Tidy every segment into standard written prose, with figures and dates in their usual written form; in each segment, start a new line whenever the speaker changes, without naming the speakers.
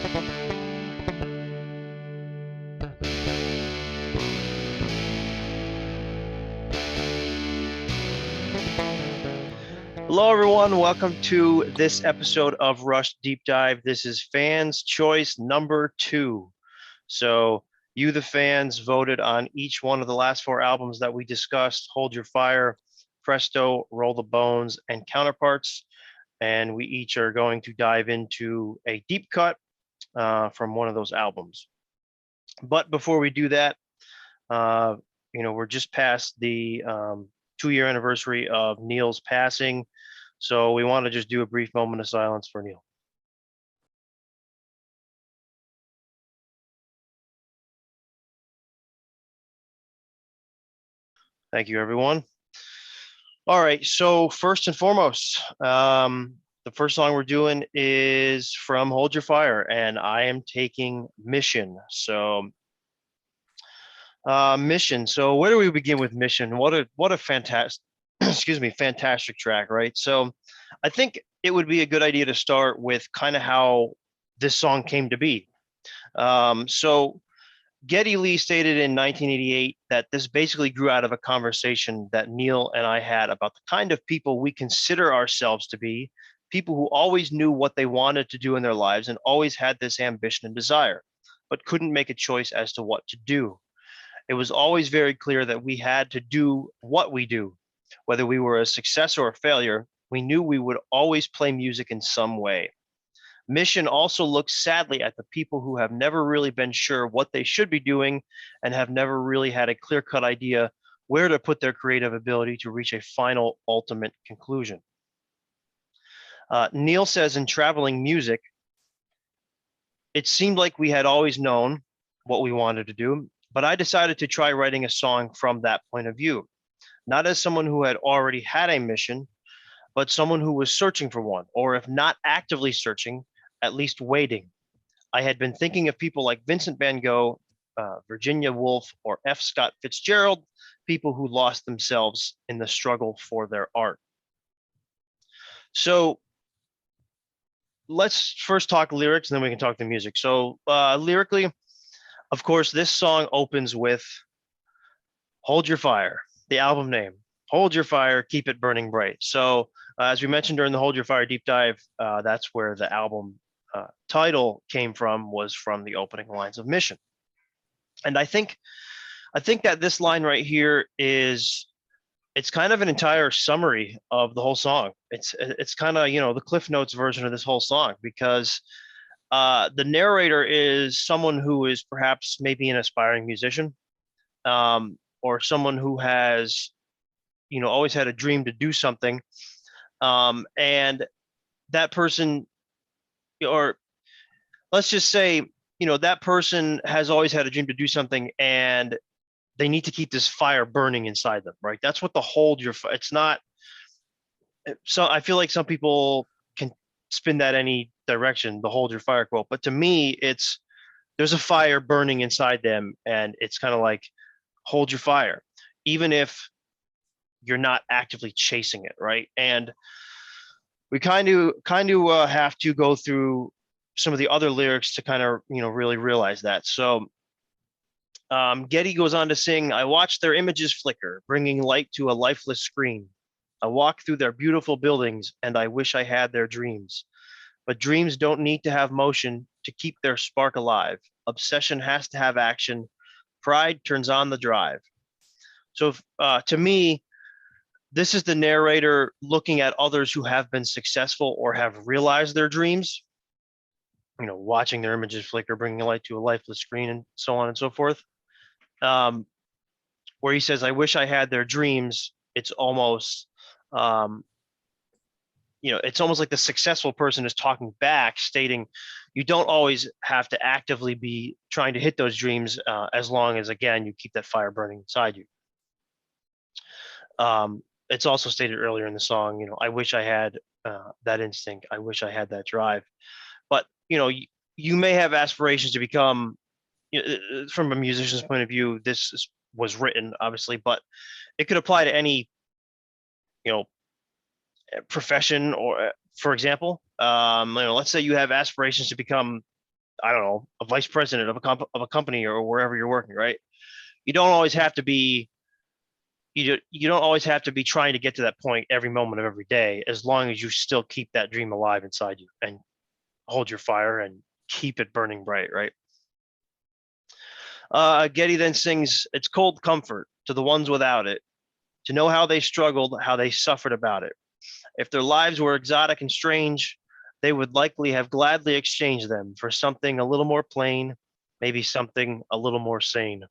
Hello, everyone. Welcome to this episode of Rush Deep Dive. This is fans' choice number 2. So, you, the fans, voted on each one of the last 4 albums that we discussed: Hold Your Fire, Presto, Roll the Bones, and Counterparts. And we each are going to dive into a deep cut from one of those albums. But before we do that, uh, we're just past the 2-year anniversary of Neil's passing. So we want to just do a brief moment of silence for Neil. Thank you, everyone. All right, so first and foremost, the first song we're doing is from Hold Your Fire, and I am taking Mission. So Mission. So where do we begin with Mission? What a fantastic fantastic track, right? So I think it would be a good idea to start with kind of how this song came to be. So Geddy Lee stated in 1988 that this basically grew out of a conversation that Neil and I had about the kind of people we consider ourselves to be, people who always knew what they wanted to do in their lives and always had this ambition and desire, but couldn't make a choice as to what to do. It was always very clear that we had to do what we do. Whether we were a success or a failure, we knew we would always play music in some way. Mission also looks sadly at the people who have never really been sure what they should be doing and have never really had a clear-cut idea where to put their creative ability to reach a final, ultimate conclusion. Neil says in Traveling Music, it seemed like we had always known what we wanted to do, but I decided to try writing a song from that point of view, not as someone who had already had a mission, but someone who was searching for one, or if not actively searching, at least waiting. I had been thinking of people like Vincent van Gogh, Virginia Woolf, or F. Scott Fitzgerald, people who lost themselves in the struggle for their art. So let's first talk lyrics, and then we can talk the music. So lyrically, of course, this song opens with Hold Your Fire, the album name. Hold Your Fire, keep it burning bright. So as we mentioned during the Hold Your Fire deep dive, that's where the album title came from, was from the opening lines of Mission. And I think that this line right here it's kind of an entire summary of the whole song. It's kind of, the Cliff Notes version of this whole song, because the narrator is someone who is perhaps maybe an aspiring musician, or someone who has, always had a dream to do something, and that person, or let's just say, that person has always had a dream to do something, and they need to keep this fire burning inside them, right? That's what the hold your fire. It's not. So I feel like some people can spin that any direction, the hold your fire quote, but to me, it's there's a fire burning inside them, and it's kind of like hold your fire, even if you're not actively chasing it, right? And we kind of have to go through some of the other lyrics to kind of really realize that. So Getty goes on to sing, I watch their images flicker, bringing light to a lifeless screen. I walk through their beautiful buildings, and I wish I had their dreams. But dreams don't need to have motion to keep their spark alive. Obsession has to have action. Pride turns on the drive. So to me, this is the narrator looking at others who have been successful or have realized their dreams, watching their images flicker, bringing light to a lifeless screen, and so on and so forth. Where he says, I wish I had their dreams. It's almost, it's almost like the successful person is talking back, stating you don't always have to actively be trying to hit those dreams, as long as, again, you keep that fire burning inside you. It's also stated earlier in the song, I wish I had that instinct. I wish I had that drive. But, you may have aspirations to become, from a musician's point of view, was written, obviously, but it could apply to any, profession. Or, for example, let's say you have aspirations to become I don't know, a vice president of a company or wherever you're working, right? You don't always have to be you don't always have to be trying to get to that point every moment of every day, as long as you still keep that dream alive inside you and hold your fire and keep it burning bright, right? Getty then sings, "It's cold comfort to the ones without it, to know how they struggled, how they suffered about it. If their lives were exotic and strange, they would likely have gladly exchanged them for something a little more plain, maybe something a little more sane."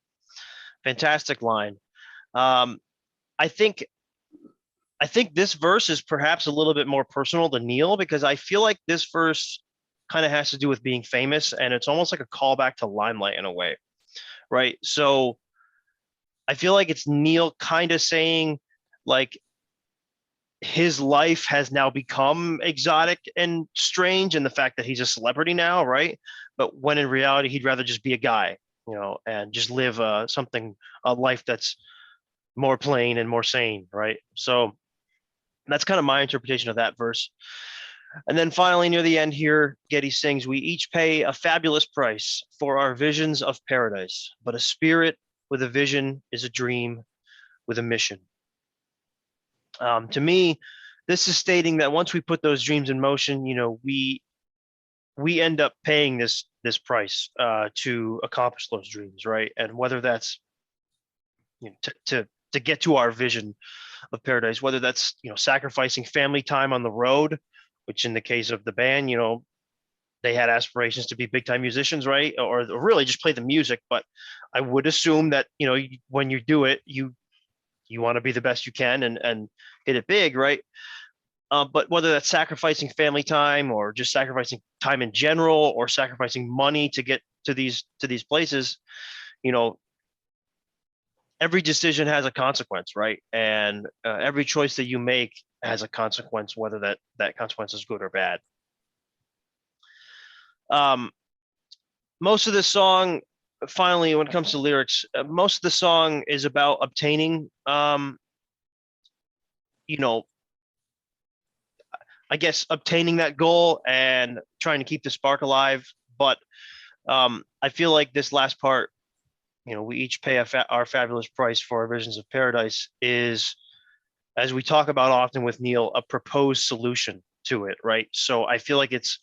Fantastic line. Um, I think I think this verse is perhaps a little bit more personal to Neil, because I feel like this verse kind of has to do with being famous, and it's almost like a callback to Limelight in a way, right? So I feel like it's Neil kind of saying, like, his life has now become exotic and strange, and the fact that he's a celebrity now, right? But when in reality, he'd rather just be a guy, and just live a life that's more plain and more sane, right? So that's kind of my interpretation of that verse. And then finally, near the end here, Getty sings, "We each pay a fabulous price for our visions of paradise, but a spirit with a vision is a dream with a mission." To me, this is stating that once we put those dreams in motion, we end up paying this price to accomplish those dreams, right? And whether that's to get to our vision of paradise, whether that's sacrificing family time on the road, which in the case of the band, they had aspirations to be big time musicians, right? Or really just play the music. But I would assume that when you do it, you want to be the best you can and hit it big, right? But whether that's sacrificing family time or just sacrificing time in general or sacrificing money to get to these places, you know, every decision has a consequence, right? And every choice that you make has a consequence, whether that consequence is good or bad. Um, most of the song, finally, when it comes to lyrics, most of the song is about obtaining, you know, I guess obtaining that goal and trying to keep the spark alive. But I feel like this last part, we each pay our fabulous price for our visions of paradise, is, as we talk about often with Neil, a proposed solution to it, right? So I feel like it's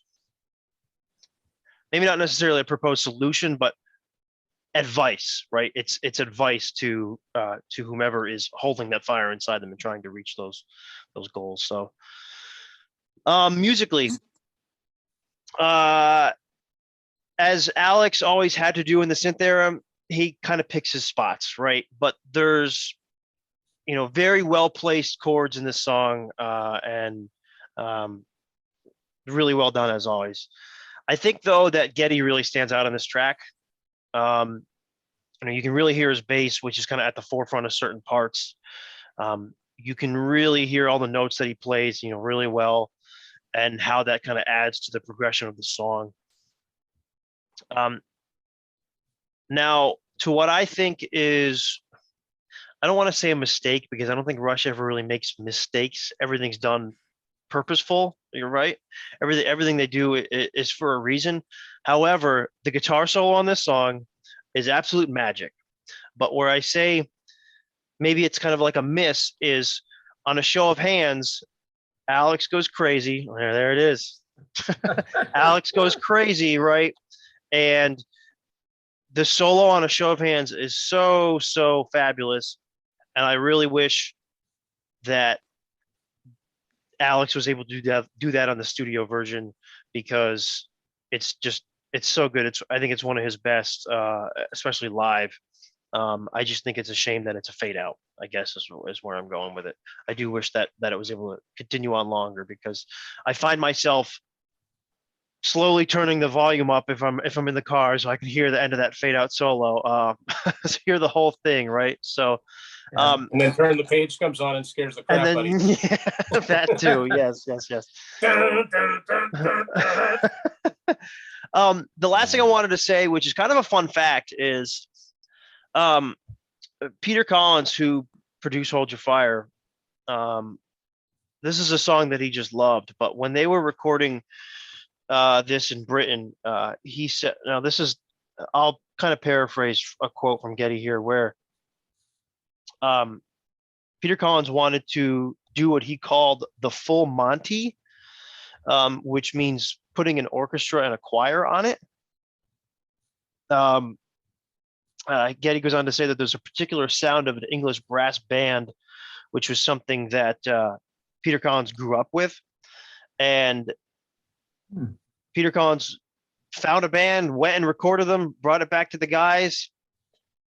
maybe not necessarily a proposed solution, but advice, right? It's advice to whomever is holding that fire inside them and trying to reach those goals. So musically, uh, as Alex always had to do in the synth era, he kind of picks his spots, right? But there's very well placed chords in this song, and really well done as always. I think though that Getty really stands out on this track. Um, you can really hear his bass, which is kind of at the forefront of certain parts. You can really hear all the notes that he plays, really well, and how that kind of adds to the progression of the song. Now, to what I think is, I don't want to say a mistake, because I don't think Rush ever really makes mistakes. Everything's done purposeful. You're right. Everything they do is for a reason. However, the guitar solo on this song is absolute magic. But where I say maybe it's kind of like a miss is on a show of hands, Alex goes crazy. There it is. Alex goes crazy, right? And the solo on a show of hands is so fabulous. And I really wish that Alex was able to do that on the studio version, because it's so good. I think it's one of his best, especially live. I just think it's a shame that it's a fade out, I guess is where I'm going with it. I do wish that it was able to continue on longer, because I find myself slowly turning the volume up if I'm in the car, so I can hear the end of that fade out solo, hear the whole thing, right? So
and then Turn the Page comes on and scares the crap out of you.
Yeah, that too. Yes. The last thing I wanted to say, which is kind of a fun fact, is Peter Collins, who produced Hold Your Fire, this is a song that he just loved. But when they were recording this in Britain. He said, now this is, I'll kind of paraphrase a quote from Getty here, where um, Peter Collins wanted to do what he called the full Monty, which means putting an orchestra and a choir on it. Getty goes on to say that there's a particular sound of an English brass band, which was something that Peter Collins grew up with. And Peter Collins found a band, went and recorded them, brought it back to the guys.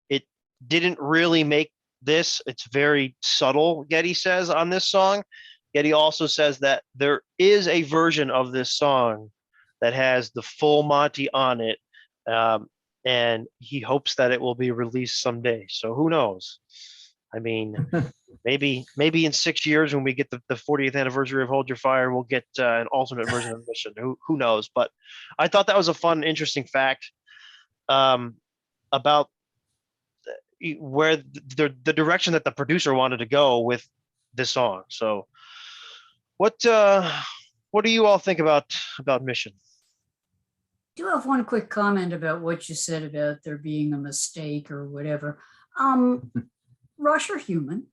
It didn't really make this. It's very subtle, Getty says, on this song. Getty also says that there is a version of this song that has the full Monty on it, and he hopes that it will be released someday. So who knows? I mean, maybe in 6 years when we get the 40th anniversary of Hold Your Fire, we'll get an alternate version of Mission. Who knows? But I thought that was a fun, interesting fact about where the direction that the producer wanted to go with this song. So what do you all think about Mission?
I do have one quick comment about what you said about there being a mistake or whatever. Rush are human,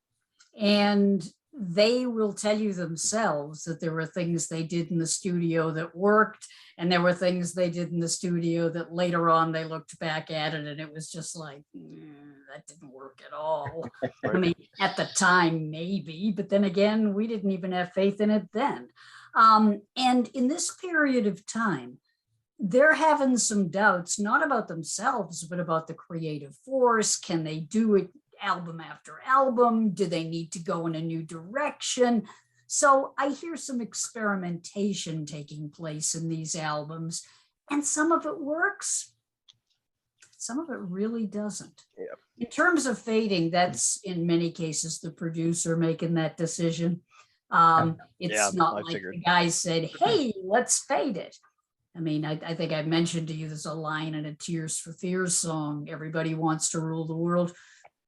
and they will tell you themselves that there were things they did in the studio that worked, and there were things they did in the studio that later on they looked back at it and it was just like, that didn't work at all. I mean, at the time, maybe, but then again, we didn't even have faith in it then. And in this period of time, they're having some doubts, not about themselves, but about the creative force. Can they do it album after album? Do they need to go in a new direction? So I hear some experimentation taking place in these albums, and some of it works, some of it really doesn't.
Yeah.
In terms of fading, that's in many cases the producer making that decision. It's not like the guys said, hey, let's fade it. I mean, I think I mentioned to you, there's a line in a Tears for Fears song, everybody wants to rule the world.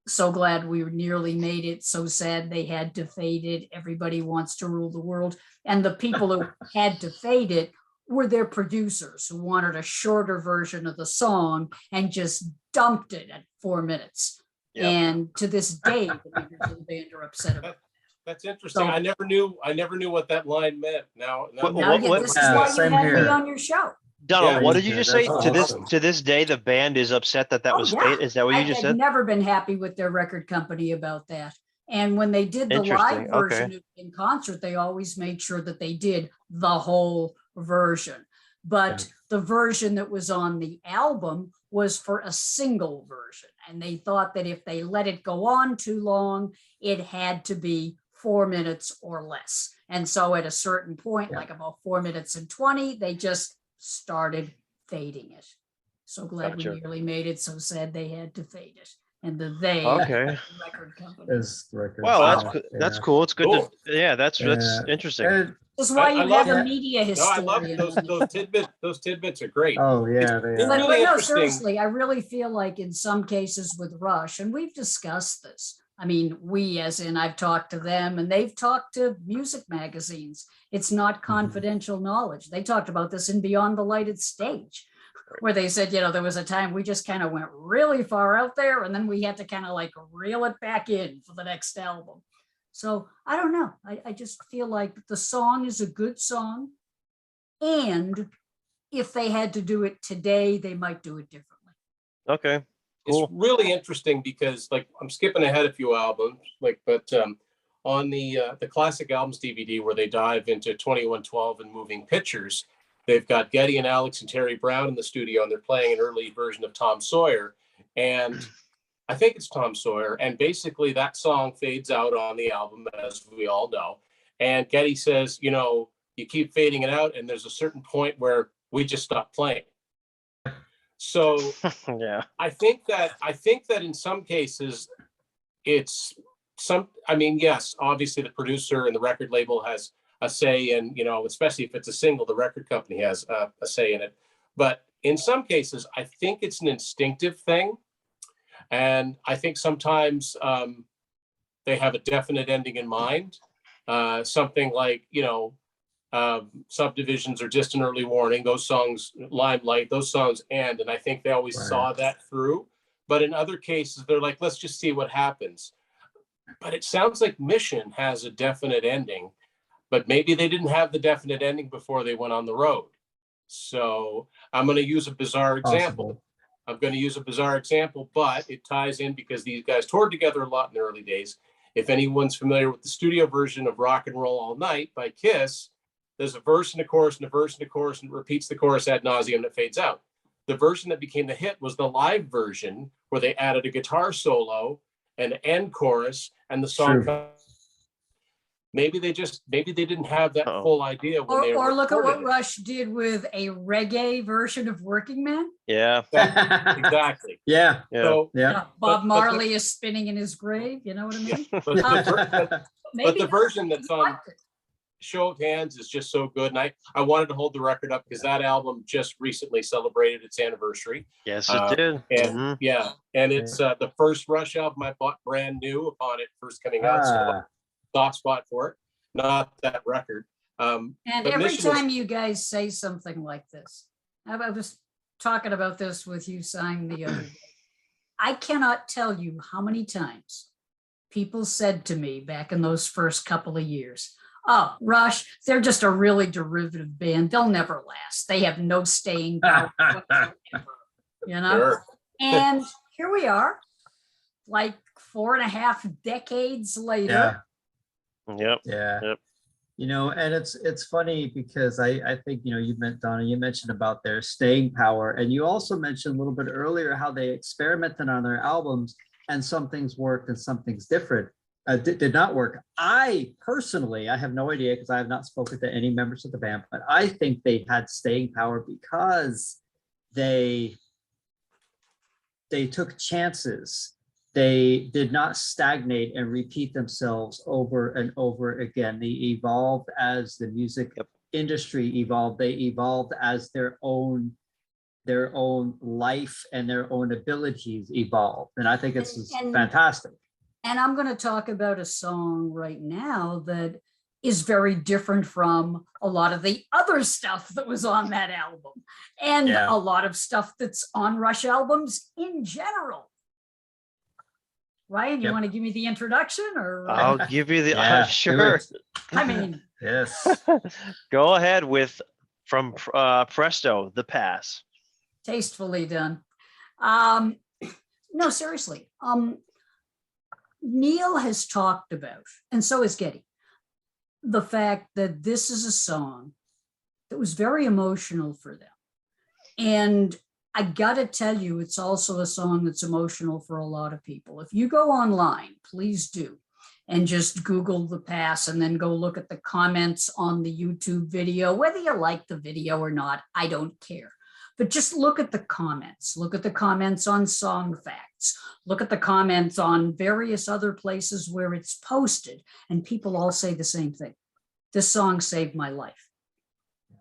So glad we nearly made it. So sad they had to fade it. Everybody wants to rule the world. And the people who had to fade it were their producers who wanted a shorter version of the song and just dumped it at 4 minutes. Yep. And to this day, the members of the band are upset about it.
That's interesting. So, I never knew what that line meant. Now
this is why you had me on your show.
Donald, what did you just say? Awesome. To this day, the band is upset that was fate. Is that what you just said?
I've never been happy with their record company about that. And when they did the live version in concert, they always made sure that they did the whole version. But the version that was on the album was for a single version. And they thought that if they let it go on too long, it had to be 4 minutes or less. And so at a certain point, like about 4 minutes and 20, they just started fading it. So glad we nearly made it. So sad they had to fade it. And the record company
is the record.
Well, that's cool. It's good. Cool. That's interesting.
That's why you have a media historian.
No, I love those tidbits. Those tidbits are great.
Oh yeah,
they are. But no, seriously, I really feel like in some cases with Rush, and we've discussed this. I mean, we as in I've talked to them and they've talked to music magazines. It's not confidential knowledge. They talked about this in Beyond the Lighted Stage, where they said, there was a time we just kind of went really far out there and then we had to kind of like reel it back in for the next album. So I don't know. I just feel like the song is a good song. And if they had to do it today, they might do it differently.
Okay. Cool.
It's really interesting because I'm skipping ahead a few albums, but on the classic albums DVD where they dive into 2112 and Moving Pictures, they've got Getty and Alex and Terry Brown in the studio and they're playing an early version of Tom Sawyer. And I think it's Tom Sawyer. And basically that song fades out on the album, as we all know. And Getty says, you keep fading it out and there's a certain point where we just stop playing. So
yeah,
I think that in some cases yes, obviously the producer and the record label has a say in, especially if it's a single, the record company has a say in it. But in some cases, I think it's an instinctive thing. And I think sometimes they have a definite ending in mind. Something like, Subdivisions or Distant Early Warning, those songs, Limelight, those songs end. And I think they always saw that through. But in other cases, they're like, let's just see what happens. But it sounds like Mission has a definite ending, but maybe they didn't have the definite ending before they went on the road. So I'm going to use a bizarre example. But it ties in because these guys toured together a lot in the early days. If anyone's familiar with the studio version of Rock and Roll All Night by Kiss, there's a verse and a chorus and a verse and a chorus, and it repeats the chorus ad nauseum and it fades out. The version that became the hit was the live version where they added a guitar solo, an end chorus, and the song. Maybe they didn't have that full idea when they were
or look at what Rush did with a reggae version of Working Man.
Yeah.
Exactly.
Yeah.
So
Bob Marley is spinning in his grave. You know what I mean?
But the version that's on Show of Hands is just so good. And I wanted to hold the record up because that album just recently celebrated its anniversary.
Yes, it did.
And and it's the first Rush album I bought brand new upon it first coming out. So soft spot for it, not that record.
And every time you guys say something like this, I was talking about this with you, Sang, the other day. I cannot tell you how many times people said to me back in those first couple of years, oh, Rush, they're just a really derivative band. They'll never last. They have no staying power whatsoever, you know? Sure. And here we are, like 4.5 decades later.
Yep.
You know, and it's funny because I think, you know, Donna, you mentioned about their staying power, and you also mentioned a little bit earlier how they experimented on their albums and some things worked and some things did not work. I personally, I have no idea because I have not spoken to any members of the band, but I think they had staying power because they took chances. They did not stagnate and repeat themselves over and over again. They evolved as the music industry evolved. They evolved as their own life and their own abilities evolved. And I think it's fantastic.
And I'm going to talk about a song right now that is very different from a lot of the other stuff that was on that album and a lot of stuff that's on Rush albums in general. Ryan, you want to give me the introduction, or
I'll give you the sure.
I mean,
yes.
Go ahead with from Presto, The Pass.
Tastefully done. No, seriously. Neil has talked about, and so has Geddy, the fact that this is a song that was very emotional for them. And I gotta tell you, it's also a song that's emotional for a lot of people. If you go online, please do, and just Google The Pass and then go look at the comments on the YouTube video, whether you like the video or not, I don't care. But just look at the comments. Look at the comments on Song Facts. Look at the comments on various other places where it's posted, and people all say the same thing. This song saved my life.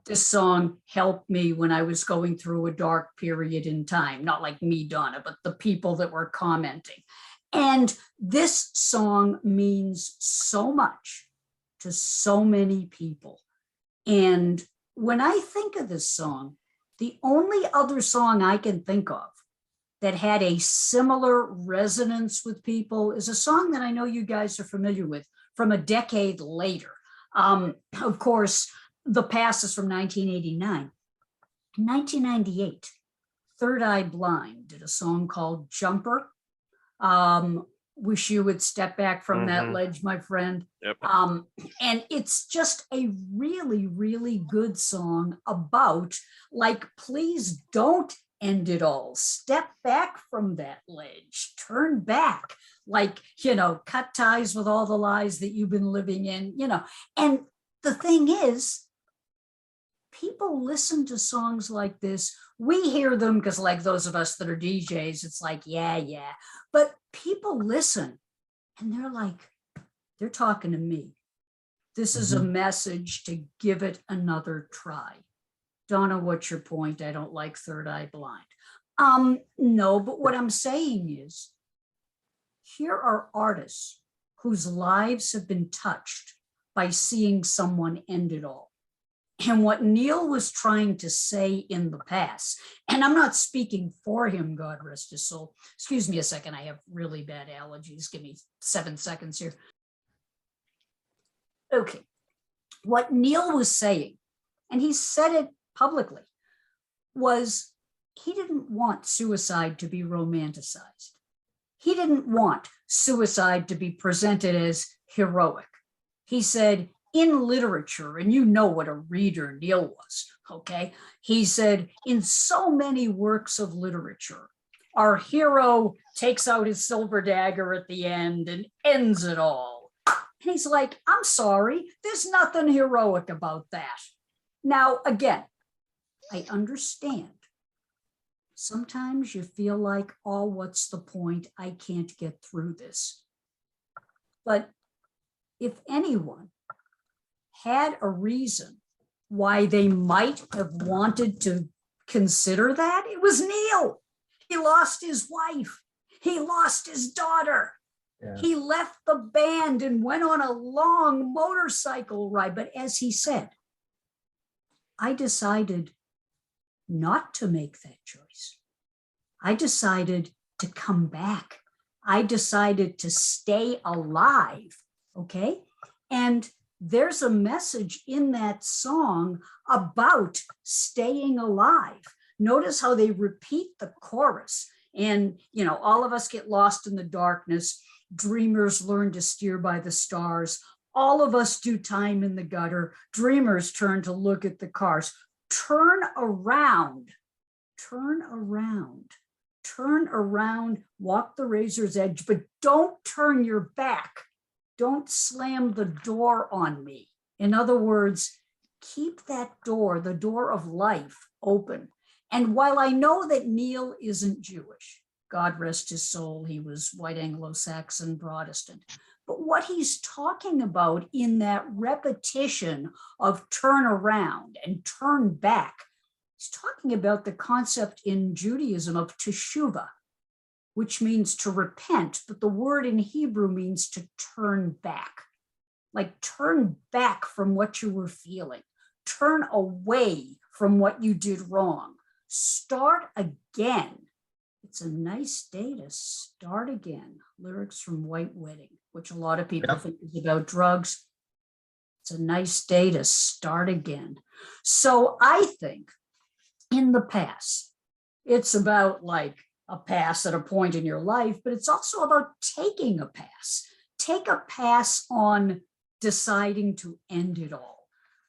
This song helped me when I was going through a dark period in time, not like me, Donna, but the people that were commenting. And this song means so much to so many people. And when I think of this song, the only other song I can think of that had a similar resonance with people is a song that I know you guys are familiar with from a decade later. Of course, The Pass is from 1989. In 1998, Third Eye Blind did a song called Jumper. Wish You Would Step Back from That Ledge, my friend.
Yep.
And it's just a really, really good song about, like, please don't end it all. Step back from that ledge. Turn back. Like, you know, cut ties with all the lies that you've been living in, you know. And the thing is, people listen to songs like this. We hear them because, like, those of us that are DJs, it's like, yeah. But people listen and they're like, they're talking to me. This is a message to give it another try. Donna, what's your point? I don't like Third Eye Blind. No, but what I'm saying is, here are artists whose lives have been touched by seeing someone end it all. And what Neil was trying to say in the past, and I'm not speaking for him, God rest his soul. Excuse me a second, I have really bad allergies. Give me 7 seconds here. Okay, what Neil was saying, and he said it publicly, was he didn't want suicide to be romanticized. He didn't want suicide to be presented as heroic. He said, in literature, and you know what a reader Neil was, okay? He said, in so many works of literature, our hero takes out his silver dagger at the end and ends it all. And he's like, I'm sorry, there's nothing heroic about that. Now, again, I understand. Sometimes you feel like, oh, what's the point? I can't get through this. But if anyone had a reason why they might have wanted to consider that, it was Neil. He lost his wife. He lost his daughter.
Yeah.
He left the band and went on a long motorcycle ride. But as he said, I decided not to make that choice. I decided to come back. I decided to stay alive. Okay. And there's a message in that song about staying alive. Notice how they repeat the chorus. And, you know, all of us get lost in the darkness. Dreamers learn to steer by the stars. All of us do time in the gutter. Dreamers turn to look at the cars. Turn around, turn around, turn around, walk the razor's edge, but don't turn your back. Don't slam the door on me. In other words, keep that door, the door of life, open. And while I know that Neil isn't Jewish, God rest his soul, he was white Anglo-Saxon Protestant. But what he's talking about in that repetition of turn around and turn back, he's talking about the concept in Judaism of teshuvah, which means to repent, but the word in Hebrew means to turn back, like turn back from what you were feeling, turn away from what you did wrong, start again. It's a nice day to start again. Lyrics from White Wedding, which a lot of people think is about drugs. It's a nice day to start again. So I think in the past, it's about like a pass at a point in your life, but it's also about taking a pass. Take a pass on deciding to end it all.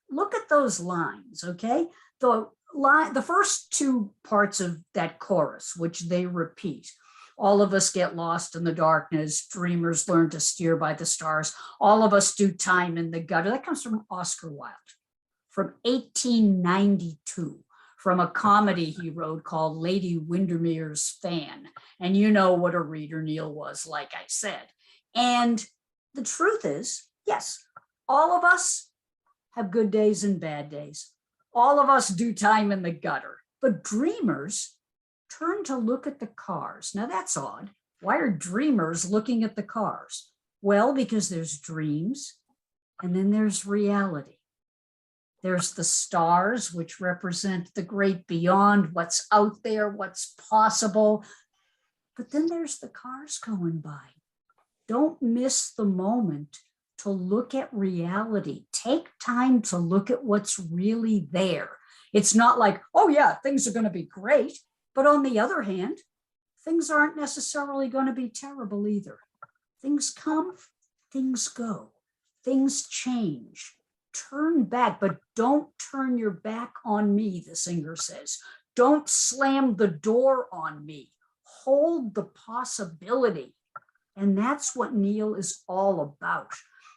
Look at those lines, okay? The first two parts of that chorus, which they repeat. All of us get lost in the darkness. Dreamers learn to steer by the stars. All of us do time in the gutter. That comes from Oscar Wilde, from 1892. From a comedy he wrote called Lady Windermere's Fan. And you know what a reader Neil was, like I said. And the truth is, yes, all of us have good days and bad days. All of us do time in the gutter. But dreamers turn to look at the cars. Now that's odd. Why are dreamers looking at the cars? Well, because there's dreams and then there's reality. There's the stars, which represent the great beyond, what's out there, what's possible. But then there's the cars going by. Don't miss the moment to look at reality. Take time to look at what's really there. It's not like, oh yeah, things are going to be great. But on the other hand, things aren't necessarily going to be terrible either. Things come, things go, things change. Turn back, but don't turn your back on me, the singer says. Don't slam the door on me. Hold the possibility. And that's what Neil is all about.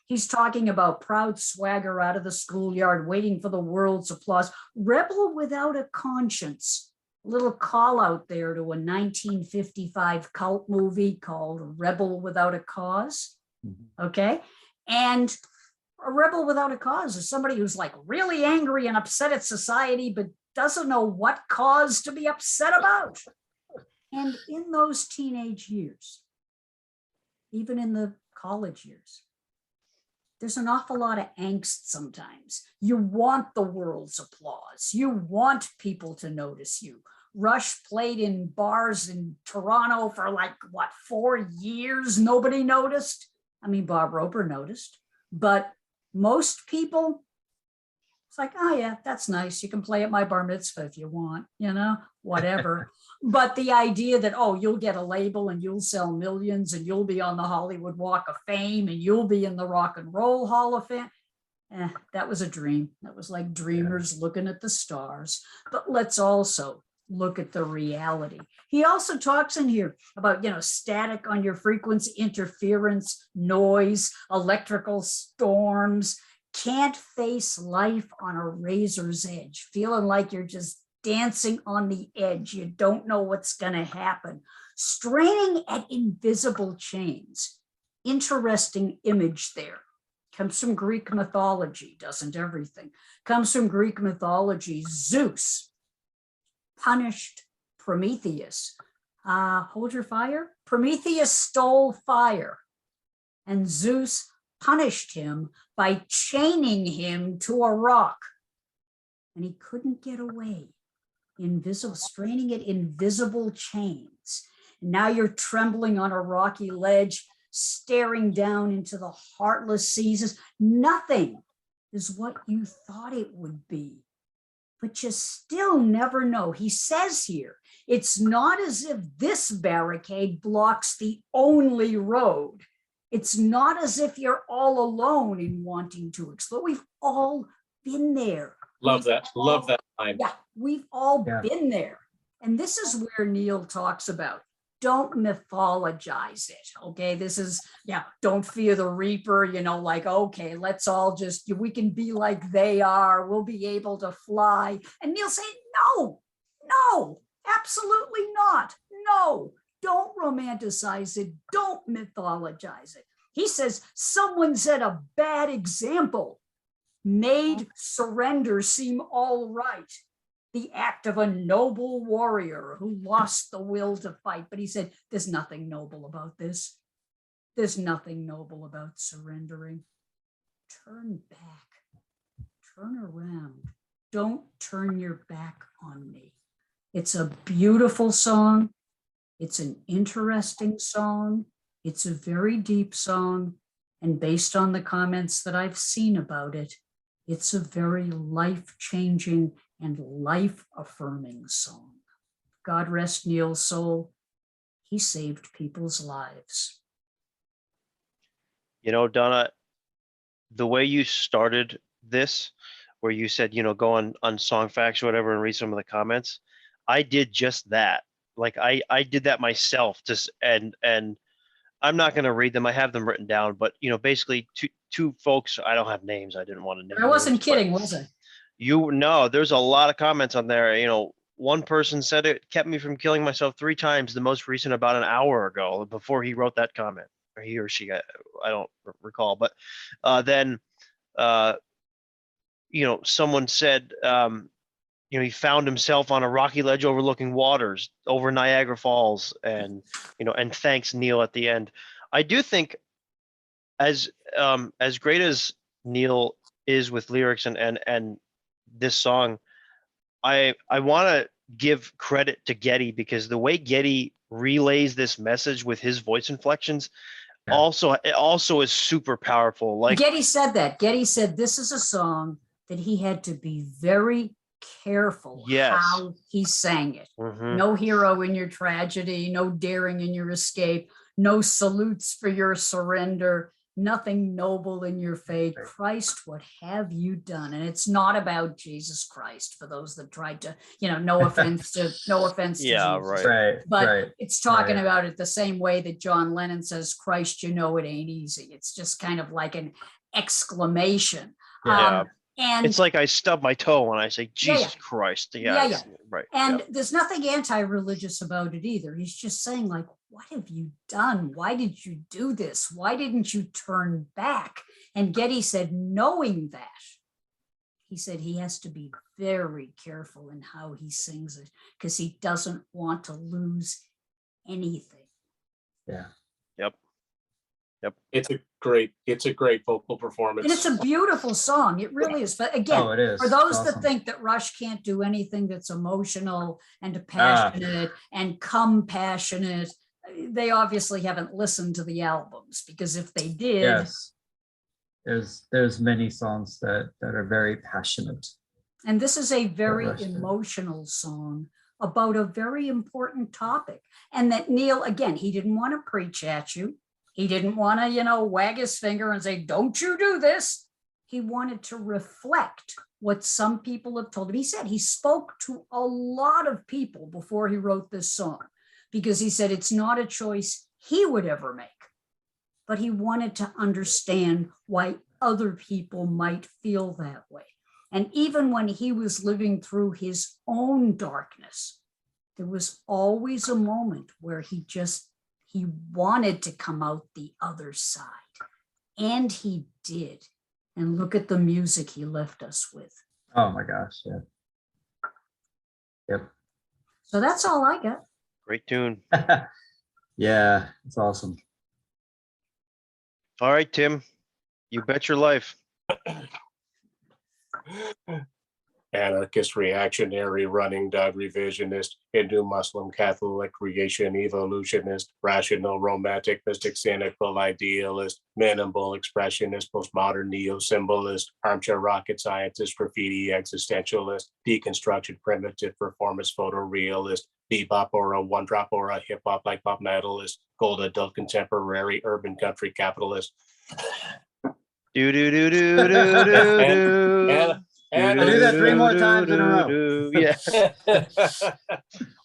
He's talking about proud swagger out of the schoolyard, waiting for the world's applause. Rebel without a conscience. A little call out there to a 1955 cult movie called Rebel Without a Cause. Okay. And a rebel without a cause is somebody who's like really angry and upset at society, but doesn't know what cause to be upset about. And in those teenage years, even in the college years, there's an awful lot of angst sometimes. You want the world's applause. You want people to notice you. Rush played in bars in Toronto for like, what, 4 years? Nobody noticed. I mean, Bob Roper noticed, but most people, it's like, oh yeah, that's nice. You can play at my bar mitzvah if you want, whatever. But the idea that, oh, you'll get a label and you'll sell millions and you'll be on the Hollywood Walk of Fame and you'll be in the Rock and Roll Hall of Fame. That was a dream. That was like dreamers looking at the stars. But let's also look at the reality. He also talks in here about, static on your frequency, interference, noise, electrical storms, can't face life on a razor's edge, feeling like you're just dancing on the edge. You don't know what's going to happen. Straining at invisible chains. Interesting image there. Comes from Greek mythology, doesn't everything? Comes from Greek mythology. Zeus punished Prometheus. Hold your fire. Prometheus stole fire, and Zeus punished him by chaining him to a rock, and he couldn't get away. Invisible, straining at invisible chains. Now you're trembling on a rocky ledge, staring down into the heartless seas. Nothing is what you thought it would be, but you still never know. He says here, it's not as if this barricade blocks the only road. It's not as if you're all alone in wanting to explore. We've all been there.
Love that. Love that line.
Yeah, we've all been there. And this is where Neil talks about, don't mythologize it, okay? This is, don't fear the reaper, like, okay, let's all just, we can be like they are, we'll be able to fly. And Neil saying, no, absolutely not. No, don't romanticize it. Don't mythologize it. He says, someone set a bad example, made surrender seem all right. The act of a noble warrior who lost the will to fight. But he said, there's nothing noble about this. There's nothing noble about surrendering. Turn back, turn around. Don't turn your back on me. It's a beautiful song. It's an interesting song. It's a very deep song. And based on the comments that I've seen about it, it's a very life-changing and life-affirming song. God rest Neil's soul. He saved people's lives.
Donna, the way you started this, where you said, go on Songfacts or whatever and read some of the comments, I did just that. Like I did that myself, and I'm not going to read them. I have them written down, but basically two folks. I don't have names. I didn't want to name.
I wasn't kidding, was I?
No, there's a lot of comments on there. One person said it kept me from killing myself 3 times. The most recent about an hour ago, before he wrote that comment, or he or she. I don't recall, but then someone said he found himself on a rocky ledge overlooking waters over Niagara Falls, and and thanks Neil at the end. I do think as great as Neil is with lyrics and this song, I want to give credit to Geddy, because the way Geddy relays this message with his voice inflections also is super powerful. Like
Geddy said that. Geddy said this is a song that he had to be very careful how he sang it.
Mm-hmm.
No hero in your tragedy, no daring in your escape, no salutes for your surrender, nothing noble in your faith. Christ, what have you done? And it's not about Jesus Christ, for those that tried to, no offense to
yeah,
Jesus.
right.
But it's talking about it the same way that John Lennon says, Christ, it ain't easy. It's just kind of like an exclamation. And
it's like I stub my toe when I say Jesus Christ. Right.
And there's nothing anti-religious about it either. He's just saying, like, what have you done? Why did you do this? Why didn't you turn back? And Geddy said, knowing that, he said he has to be very careful in how he sings it, because he doesn't want to lose anything.
Yeah.
Yep.
It's a great vocal performance.
And it's a beautiful song. It really is. But again,
Oh, it is.
for those
It's
that
awesome.
think that Rush can't do anything that's emotional and passionate and compassionate, they obviously haven't listened to the albums, because if they did,
Yes. There's many songs that are very passionate.
and this is a very
Rush did.
emotional song about a very important topic. And that Neil, again, he didn't want to preach at you. He didn't want to, wag his finger and say, don't you do this. He wanted to reflect what some people have told him. He said he spoke to a lot of people before he wrote this song, because he said it's not a choice he would ever make, but he wanted to understand why other people might feel that way. And even when he was living through his own darkness, there was always a moment where he wanted to come out the other side. And he did. And look at the music he left us with.
Oh my gosh, yeah. Yep.
So that's all I got.
Great tune.
Yeah, it's awesome.
All right, Tim, you bet your life.
Anarchist, reactionary, running dog, revisionist, Hindu, Muslim, Catholic, creation, evolutionist, rational, romantic, mystic, cynical, idealist, minimal, expressionist, postmodern, neo-symbolist, armchair rocket scientist, graffiti, existentialist, deconstructed, primitive, performance, photorealist, bebop or a one-drop or a hip-hop like pop metalist, gold adult, contemporary, urban country capitalist.
Do do do do do do.
And
do that 3 more times in a row.
Yeah.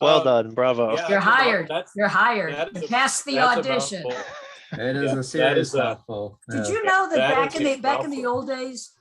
Well done. Bravo.
yeah.
You're
That's about-
hired.
that's-
You're hired.
that is
You
a-
passed the
that's a
audition.
mouthful.
It is
Yeah,
a serious
that is,
mouthful.
Did
Yeah.
you know that
That
back
is
in the
a
back in the
mouthful.
old days,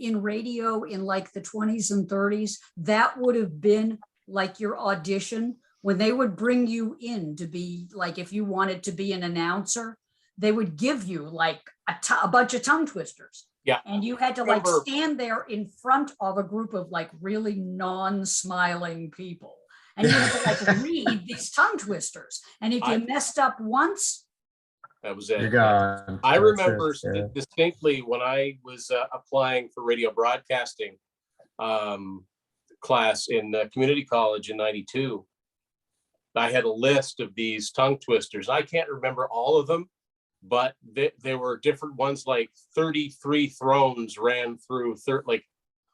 in radio in like the 20s and 30s, that would have been like your audition when they would bring you in to be like, if you wanted to be an announcer, they would give you like a bunch of tongue twisters.
Yeah.
And you had to like
Remember-
stand there in front of a group of like really non-smiling people. And you had to like read these tongue twisters. And if you messed up once,
That was it.
You're gone.
I
That's
remember
it, yeah.
distinctly when I was applying for radio broadcasting class in community college in '92. I had a list of these tongue twisters. I can't remember all of them, but there were different ones, like 33 thrones ran through, like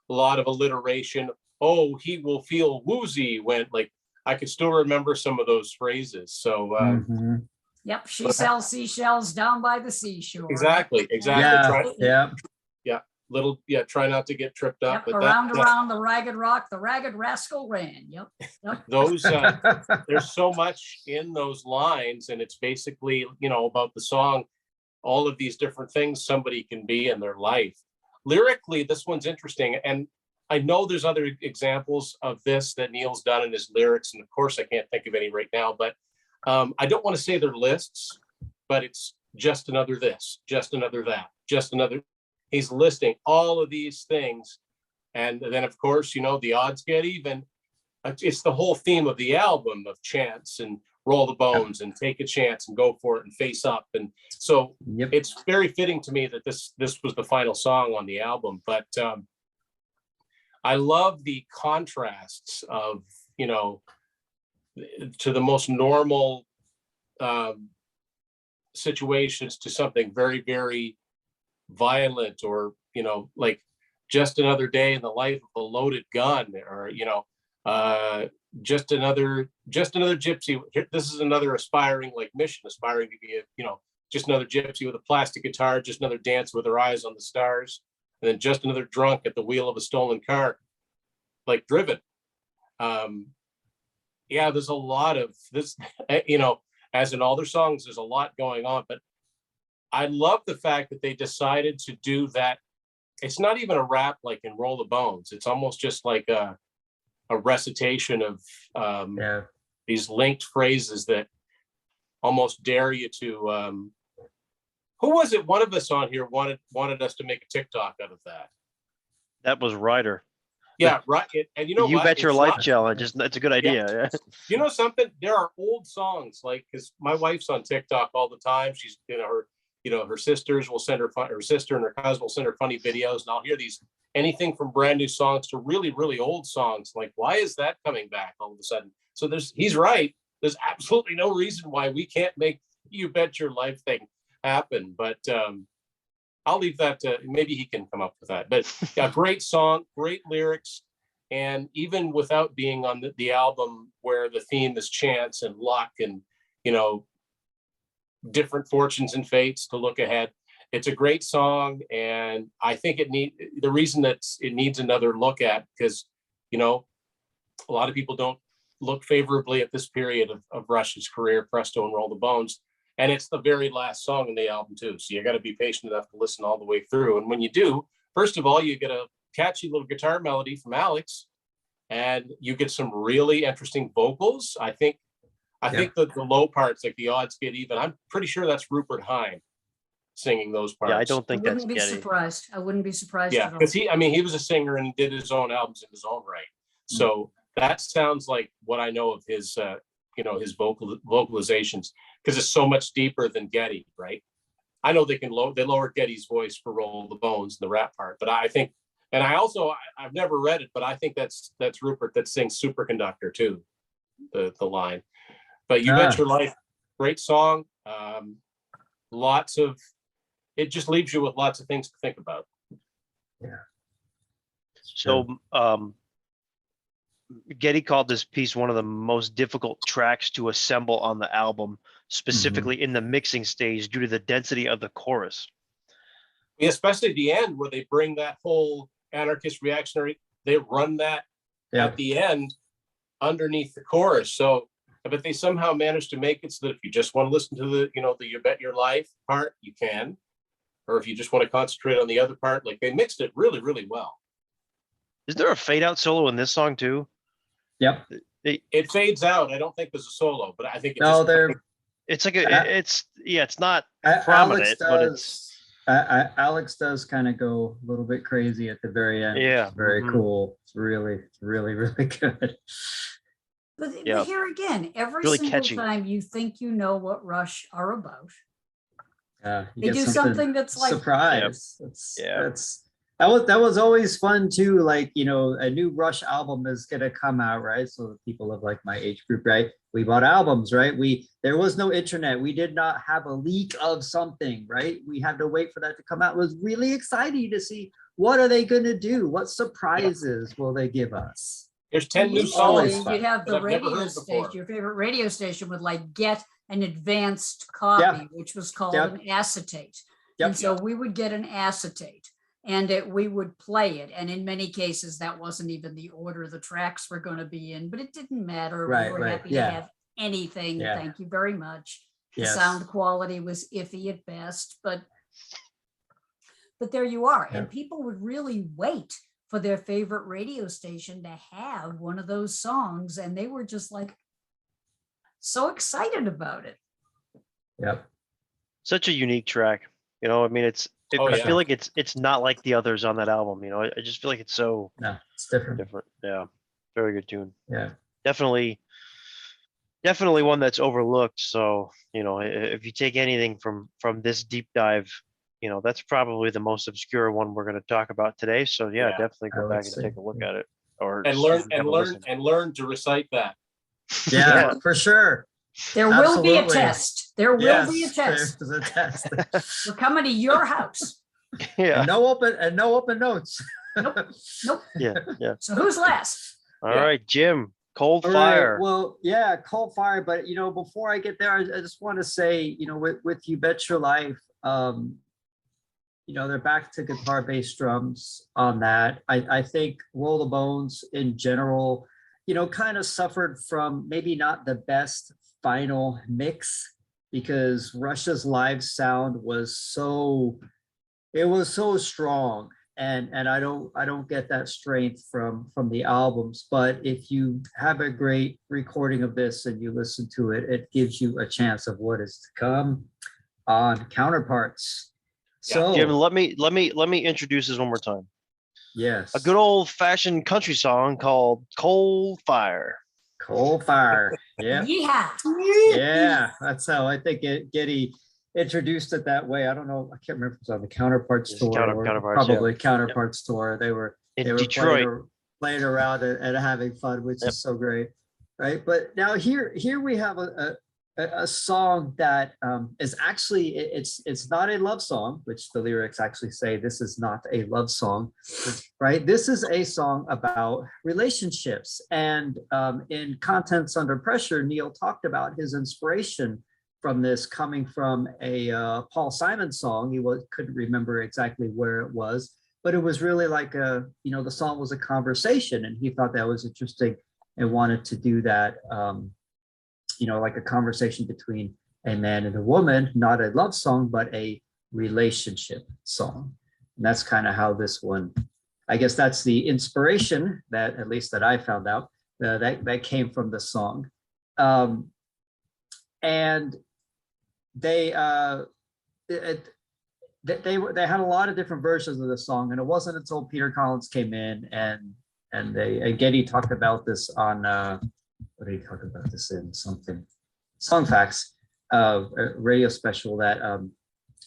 a lot of alliteration. Oh, he will feel woozy when, like, I could still remember some of those phrases. So
Mhm.
yep, she sells seashells down by the seashore.
exactly.
Yeah, yeah.
Try not to get tripped up.
Yep,
But
around the ragged rock, the ragged rascal ran. Yep.
those there's so much in those lines, and it's basically, about the song, all of these different things somebody can be in their life. Lyrically, this one's interesting, and I know there's other examples of this that Neil's done in his lyrics, and of course I can't think of any right now, but I don't want to say they're lists, but it's just another this, just another that, just another. He's listing all of these things, and then of course, the odds get even. It's the whole theme of the album of chance and roll the bones and take a chance and go for it and face up. And so
Yep.
it's very fitting to me that this was the final song on the album. But I love the contrasts of, to the most normal situations to something very, very violent, or, like just another day in the life of a loaded gun, or, just another gypsy. This is another aspiring mission, aspiring to be just another gypsy with a plastic guitar, just another dance with her eyes on the stars, and then just another drunk at the wheel of a stolen car, like driven. There's a lot of this, as in all their songs, there's a lot going on, but I love the fact that they decided to do that. It's not even a rap like in Roll the Bones. It's almost just like a recitation of these linked phrases that almost dare you to. Who was it? One of us on here wanted us to make a TikTok out of that.
That was Ryder.
Yeah, right. And you
You
what?
bet your
It's
life
not-
challenge. It's a good idea. Yeah.
You know something? There are old songs, like, because my wife's on TikTok all the time. She's, her sisters will send her sister and her cousin will send her funny videos, and I'll hear these anything from brand new songs to really, really old songs. Like, why is that coming back all of a sudden? So he's right. There's absolutely no reason why we can't make You Bet Your Life thing happen. But I'll leave that to, maybe he can come up with that. But yeah, great song, great lyrics. And even without being on the album where the theme is chance and luck and, different fortunes and fates to look ahead, it's a great song. And I think the reason that it needs another look at, because, a lot of people don't look favorably at this period of Rush's career, Presto and Roll the Bones. And it's the very last song in the album too. So you got to be patient enough to listen all the way through. And when you do, first of all, you get a catchy little guitar melody from Alex, and you get some really interesting vocals. I think that the low parts, like the odds get even, I'm pretty sure that's Rupert Hine singing those parts.
Yeah, I don't think
I
that's
wouldn't be
Getty.
surprised. I wouldn't be surprised
Yeah,
at all.
because he was a singer and did his own albums in his own right. So that sounds like what I know of his his vocalizations, because it's so much deeper than Getty, right? I know they lowered Getty's voice for Roll the Bones in the rap part, but I think, and I've never read it, but I think that's Rupert that sings Superconductor too, the line. But You Bet Your Life, great song. It just leaves you with lots of things to think about.
Yeah.
So Getty called this piece one of the most difficult tracks to assemble on the album, specifically in the mixing stage due to the density of the chorus.
Especially the end where they bring that whole anarchist reactionary, they run that at the end underneath the chorus. So, but they somehow managed to make it so that if you just want to listen to the You Bet Your Life part, you can. Or if you just want to concentrate on the other part, like they mixed it really, really well.
Is there a fade out solo in this song too?
Yep.
It fades out. I don't think there's a solo, but I think
it's like it's not
Alex
prominent, but
does, Alex does kind of go a little bit crazy at the very end.
Yeah.
It's very cool. It's really, really, really good.
But here again, every
Really
single
catchy.
time you think you know what Rush are about,
You
they
get
do something that's like
surprise. That was always fun too. Like, a new Rush album is gonna come out, right? So the people of like my age group, right? We bought albums, right? There was no internet. We did not have a leak of something, right? We had to wait for that to come out. It was really exciting to see what are they gonna do? What surprises will they give us?
There's 10 new
usually
songs.
you'd have the
that I've never
radio
heard before.
station, your favorite radio station would like get an advanced copy, which was called an acetate. And so we would get an acetate. And we would play it. And in many cases, that wasn't even the order the tracks were going to be in, but it didn't matter. We were happy to have anything. Thank you very much. The sound quality was iffy at best, but there you are. And people would really wait for their favorite radio station to have one of those songs. And they were just like so excited about it.
Yep.
Such a unique track. I feel like it's not like the others on that album. I just feel like it's so
it's different.
Yeah, very good tune.
Yeah,
definitely one that's overlooked. So if you take anything from this deep dive, that's probably the most obscure one we're going to talk about today. So definitely go back and take a look at it,
learn to recite that.
Yeah, for sure.
There will be a test. There will be a
test.
test.
There's a test.
We're coming to your house.
Yeah.
And no open notes.
Nope.
Yeah.
So who's last?
All right, Jim. Cold
All
Fire.
Right. Well, Cold Fire. But before I get there, I just want to say, with You Bet Your Life, they're back to guitar, bass, drums on that. I think Roll the Bones in general, kind of suffered from maybe not the best final mix, because Rush's live sound was so strong, and I don't get that strength from the albums. But if you have a great recording of this and you listen to it, it gives you a chance of what is to come on Counterparts. So
Jim, let me introduce this one more time.
Yes,
A good old fashioned country song called Cold Fire.
Cold Fire. Yeah.
Yeah.
Yeah, that's how I think Getty introduced it that way. I don't know. I can't remember if it was on the Counterparts
It's
tour or
Counterparts,
probably Counterparts tour. They were
in
they were
Detroit.
playing around and having fun, which
Yep.
is so great, right? But now here we have a song that is actually it's not a love song, which the lyrics actually say this is not a love song, right? This is a song about relationships, and in Contents Under Pressure, Neil talked about his inspiration from this coming from a Paul Simon song. Couldn't remember exactly where it was, but it was really like the song was a conversation, and he thought that was interesting and wanted to do that. Like a conversation between a man and a woman, not a love song, but a relationship song. And that's kind of how this one, I guess that's the inspiration that, at least that I found out, that came from the song. And they had a lot of different versions of the song, and it wasn't until Peter Collins came in and Getty talked about this on what did he talk about this in? Something Song Facts, a radio special, that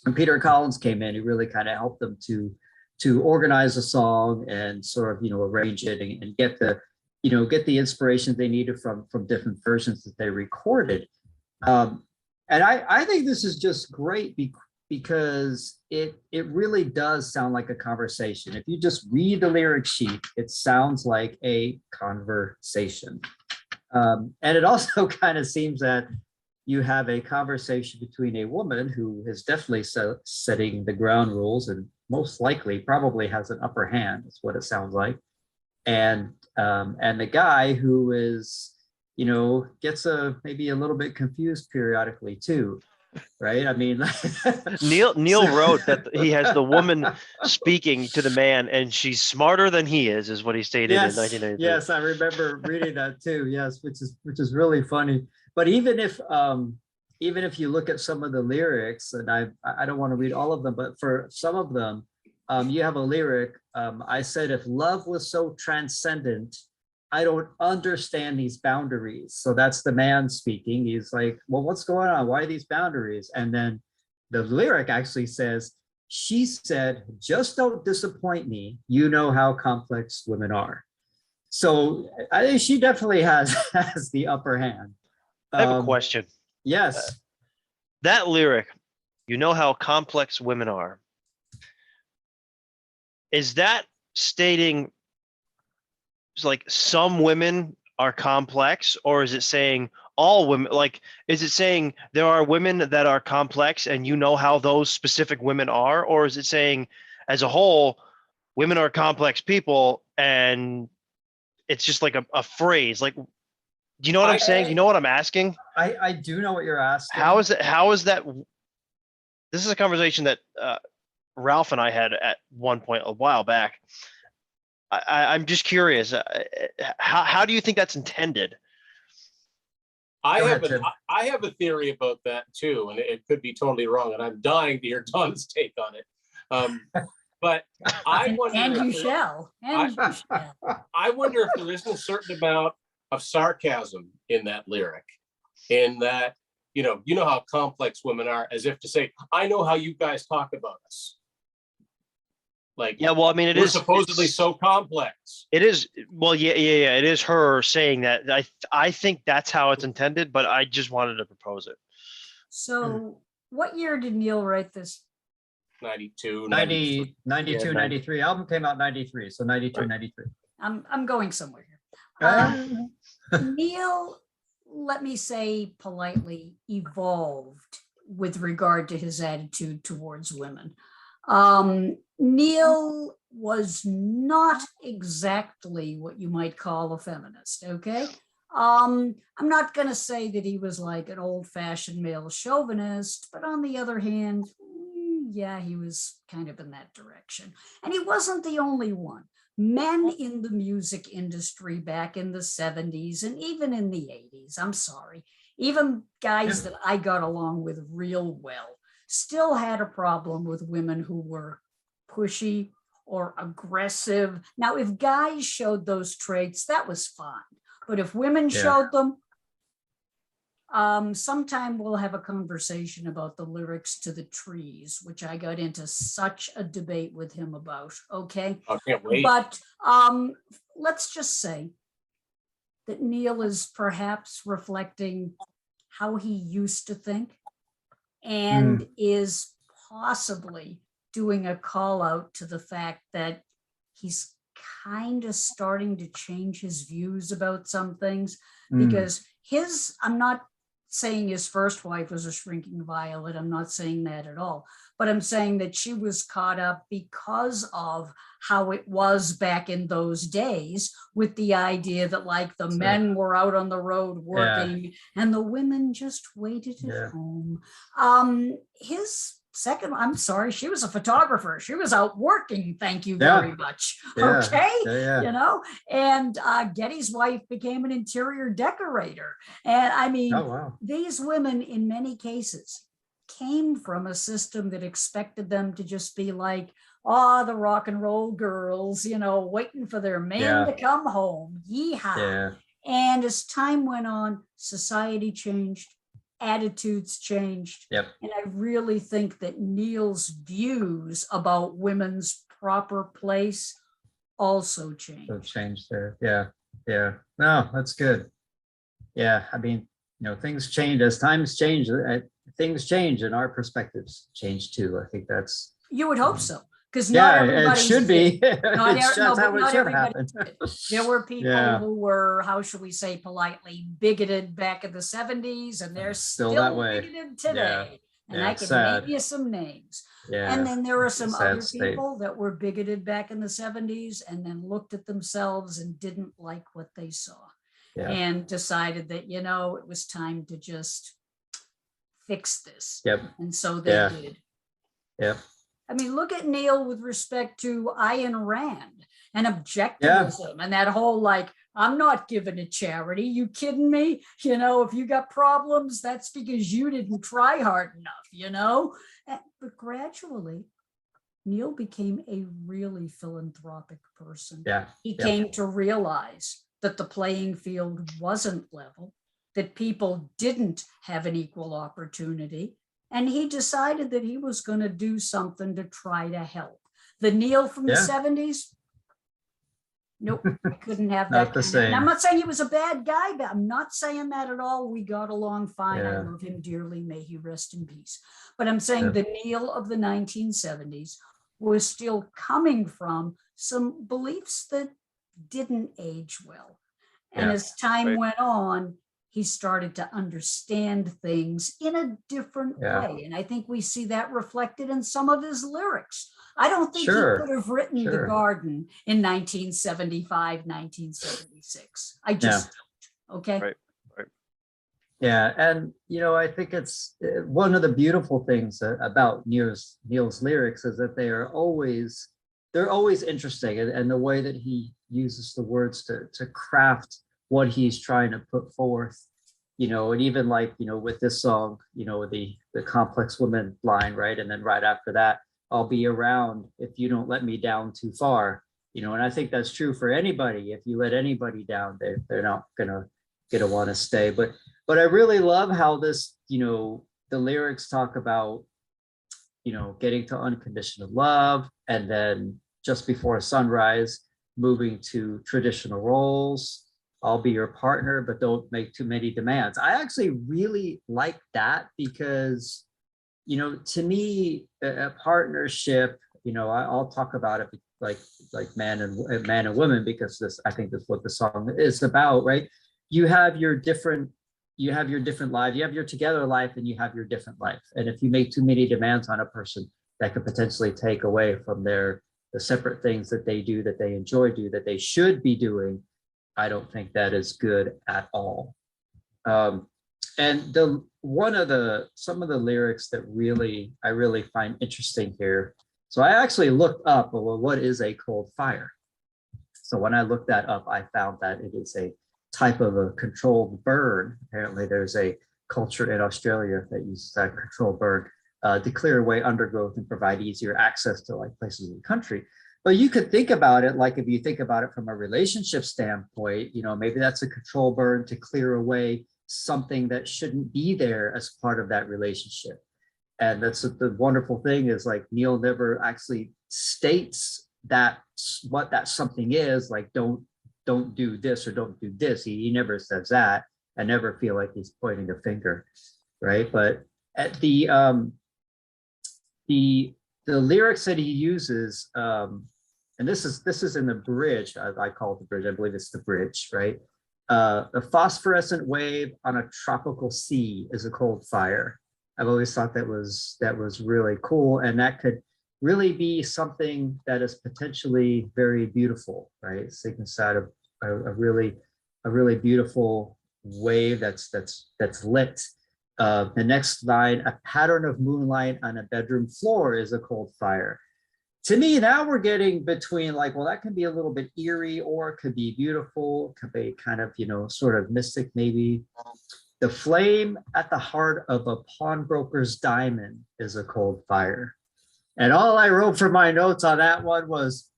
when Peter Collins came in, he really kind of helped them to organize the song and sort of arrange it and get the inspiration they needed from different versions that they recorded. And I think this is just great because it really does sound like a conversation. If you just read the lyric sheet, it sounds like a conversation. And it also kind of seems that you have a conversation between a woman who is definitely setting the ground rules and most likely probably has an upper hand. That's what it sounds like. And the guy who is, gets maybe a little bit confused periodically too, right? I mean,
Neil wrote that he has the woman speaking to the man, and she's smarter than he is what he stated in 1993.
Yes, I remember reading that too. Yes, which is really funny. But even if you look at some of the lyrics, and I don't want to read all of them, but for some of them, you have a lyric. I said, if love was so transcendent, I don't understand these boundaries. So that's the man speaking. He's like, well, what's going on? Why these boundaries? And then the lyric actually says, she said, just don't disappoint me. You know how complex women are. So I think she definitely has the upper hand.
I have a question.
Yes.
That lyric, you know how complex women are. Is that stating like some women are complex, or is it saying all women? Like, is it saying there are women that are complex and you know how those specific women are? Or is it saying as a whole, women are complex people and it's just like a phrase? Like, do you know what I'm saying? Do you know what I'm asking?
I do know what you're asking.
How is that? This is a conversation that Ralph and I had at one point a while back. I'm just curious. How do you think that's intended?
I have a theory about that too, and it could be totally wrong, and I'm dying to hear Don's take on it. But I wonder.
And you shall.
I wonder if there isn't a certain amount of sarcasm in that lyric, in that you know how complex women are, as if to say, I know how you guys talk about us. Like,
yeah, well, I mean,
we're supposedly so complex.
It is. Well, yeah. It is her saying that. I think that's how it's intended, but I just wanted to propose it.
So what year did Neil write this?
92,
92,
yeah,
93. Album came out 93, so 92, 93.
I'm going somewhere here. Neil, let me say politely, evolved with regard to his attitude towards women. Neil was not exactly what you might call a feminist, okay? I'm not going to say that he was like an old-fashioned male chauvinist, but on the other hand, yeah, he was kind of in that direction. And he wasn't the only one. Men in the music industry back in the 70s and even in the 80s, I'm sorry, even guys that I got along with real well, still had a problem with women who were pushy or aggressive. Now, if guys showed those traits, that was fine. But if women showed them, Sometime we'll have a conversation about the lyrics to The Trees, which I got into such a debate with him about. Okay.
I can't wait.
But let's just say that Neil is perhaps reflecting how he used to think and is possibly doing a call out to the fact that he's kind of starting to change his views about some things, because I'm not saying his first wife was a shrinking violet. I'm not saying that at all. But I'm saying that she was caught up because of how it was back in those days, with the idea that like the men were out on the road working and the women just waited at home. His second, I'm sorry, she was a photographer. She was out working. Thank you very much. Okay. You know, and Getty's wife became an interior decorator. And I mean, these women in many cases came from a system that expected them to just be like, oh, the rock and roll girls, you know, waiting for their man to come home. Yeehaw. And as time went on, society changed, attitudes changed. And I really think that Neil's views about women's proper place also changed.
So changed there. No, that's good. I mean, you know, things change as times change. Things change and our perspectives change too. I think that's.
You would hope so, because not everybody
should be.
Not
Not
everybody. There were people who were, how should we say politely, bigoted back in the 70s, and they're still
that way
bigoted today. And I can
sad.
name you some names. And then there were some other people that were bigoted back in the 70s and then looked at themselves and didn't like what they saw. And decided that, you know, it was time to just fix this. And so they did. I mean, look at Neil with respect to Ayn Rand and objectivism and that whole like, I'm not giving to charity. You kidding me? You know, if you got problems, that's because you didn't try hard enough, you know? But gradually, Neil became a really philanthropic person. He came to realize that the playing field wasn't level, that people didn't have an equal opportunity. And he decided that he was going to do something to try to help. The Neil from the 70s, nope, I couldn't have that.
Not the same.
And I'm not saying he was a bad guy, but I'm not saying that at all. We got along fine. I love him dearly. May he rest in peace. But I'm saying the Neil of the 1970s was still coming from some beliefs that didn't age well. And as time went on, he started to understand things in a different way. And I think we see that reflected in some of his lyrics. I don't think he could have written The Garden in 1975, 1976. I just don't. Okay.
And you know, I think it's one of the beautiful things about Neil's lyrics is that they're always interesting, and the way that he uses the words to craft what he's trying to put forth, you know, and even like, you know, with this song, you know, the complex woman line, right? And then right after that, I'll be around if you don't let me down too far, you know, and I think that's true for anybody. If you let anybody down, they're not gonna want to stay. But I really love how this, you know, the lyrics talk about, you know, getting to unconditional love, and then just before sunrise, moving to traditional roles. I'll be your partner, but don't make too many demands. I actually really like that because, you know, to me, a partnership, you know, I'll talk about it like man and woman, because I think that's what the song is about, right? You have your different life, you have your together life, and you have your different life. And if you make too many demands on a person, that could potentially take away from the separate things that they do, that they enjoy do, that they should be doing. I don't think that is good at all. And some of the lyrics that I really find interesting here. So I actually looked up, well, what is a cold fire? So when I looked that up, I found that it is a type of a controlled burn. Apparently there's a culture in Australia that uses that controlled burn to clear away undergrowth and provide easier access to like places in the country. But you could think about it like, if you think about it from a relationship standpoint, you know, maybe that's a control burn to clear away something that shouldn't be there as part of that relationship. And that's the wonderful thing is like Neil never actually states that what that something is, like don't do this or don't do this. He never says that. I never feel like he's pointing a finger, right? But at the lyrics that he uses, and this is in the bridge. I call it the bridge. I believe it's the bridge, right? A phosphorescent wave on a tropical sea is a cold fire. I've always thought that was really cool, and that could really be something that is potentially very beautiful, right? Sitting inside of a really beautiful wave that's lit. The next line, a pattern of moonlight on a bedroom floor is a cold fire. To me, now we're getting between like, well, that can be a little bit eerie, or it could be beautiful, could be kind of, sort of mystic maybe. The flame at the heart of a pawnbroker's diamond is a cold fire. And all I wrote for my notes on that one was,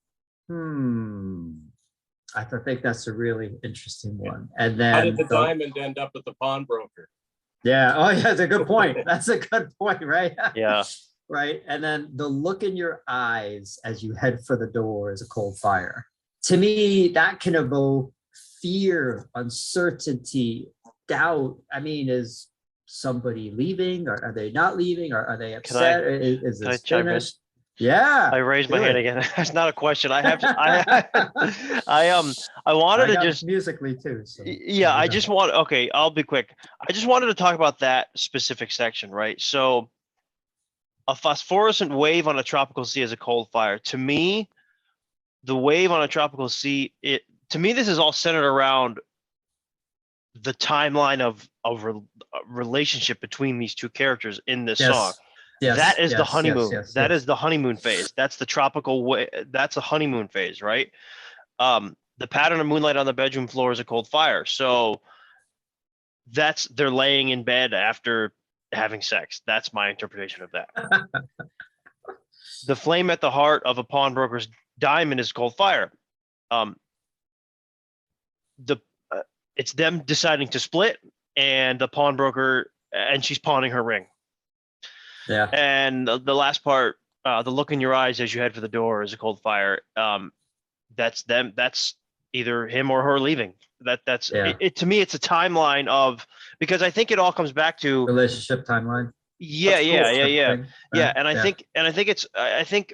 I think that's a really interesting one. And then
how did the diamond end up with the pawnbroker?
Yeah. Oh, yeah. That's a good point. That's a good point, right?
Yeah.
Right. And then the look in your eyes as you head for the door is a cold fire. To me, that can evoke fear, uncertainty, doubt. I mean, is somebody leaving, or are they not leaving, or are they upset? Is this finished? Yeah.
I raised my hand again. That's not a question. I wanted to just
musically too. So.
Yeah, I just want. Okay, I'll be quick. I just wanted to talk about that specific section, right? So, a phosphorescent wave on a tropical sea is a cold fire. To me, the wave on a tropical sea, this is all centered around the timeline of relationship between these two characters in this song.
Yes,
that is the honeymoon. That
is
is the honeymoon phase. That's the tropical way. That's a honeymoon phase, right? The pattern of moonlight on the bedroom floor is a cold fire. So they're laying in bed after having sex. That's my interpretation of that. The flame at the heart of a pawnbroker's diamond is cold fire. It's them deciding to split, and the pawnbroker, and she's pawning her ring.
Yeah.
And the last part, the look in your eyes as you head for the door is a cold fire. That's them. That's either him or her leaving. It to me, it's a timeline of, because I think it all comes back to
relationship timeline.
Yeah. And I think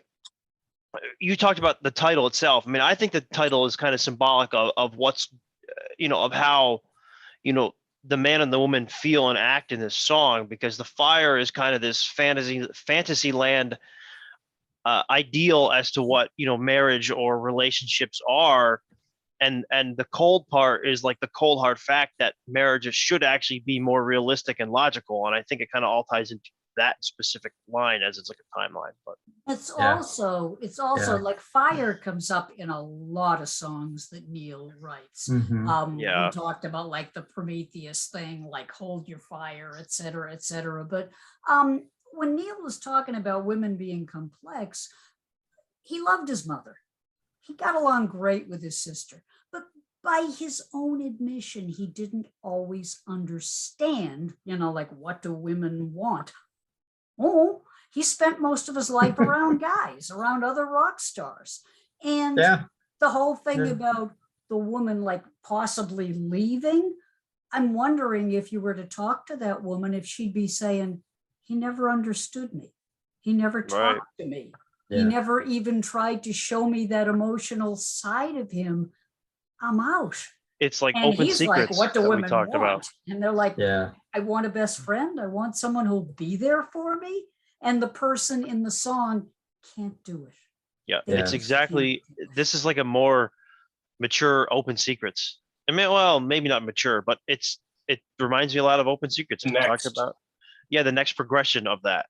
you talked about the title itself. I mean, I think the title is kind of symbolic of what's, of how, the man and the woman feel and act in this song, because the fire is kind of this fantasy land ideal as to what, marriage or relationships are. And the cold part is like the cold hard fact that marriages should actually be more realistic and logical. And I think it kind of all ties into that specific line, as it's like a timeline. But
it's also like fire comes up in a lot of songs that Neil writes.
Mm-hmm.
We talked about like the Prometheus thing, like hold your fire, et cetera, but when Neil was talking about women being complex, he loved his mother. He got along great with his sister, but by his own admission, he didn't always understand, like, what do women want? Oh, he spent most of his life around guys, around other rock stars. And the whole thing about the woman, like, possibly leaving, I'm wondering if you were to talk to that woman, if she'd be saying, he never understood me. He never talked to me. He never even tried to show me that emotional side of him. I'm out.
It's like
and
open
he's
secrets
like, what do women want?
About.
And they're like, I want a best friend. I want someone who'll be there for me. And the person in the song can't do it.
It's exactly, this is like a more mature open secrets. I mean, well, maybe not mature, but it reminds me a lot of open secrets. We talked about. Yeah, the next progression of that.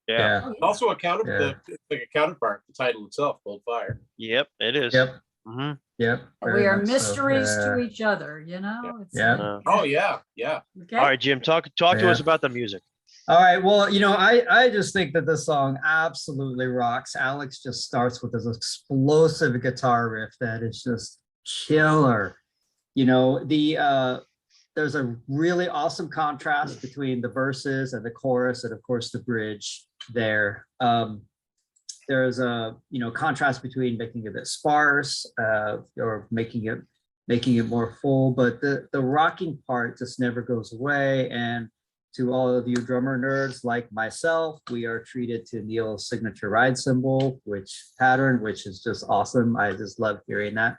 Also a counterpart, the title itself, Cold Fire.
Yep, it is.
Yep.
Mm-hmm.
Yep.
We are mysteries to each other, It's,
oh yeah.
Okay.
All right, Jim, talk to us about the music.
All right. Well, I just think that this song absolutely rocks. Alex just starts with this explosive guitar riff that is just killer. there's a really awesome contrast between the verses and the chorus, and of course the bridge there. There's a contrast between making it a bit sparse or making it more full, but the rocking part just never goes away. And to all of you drummer nerds like myself, we are treated to Neil's signature ride cymbal, which is just awesome. I just love hearing that.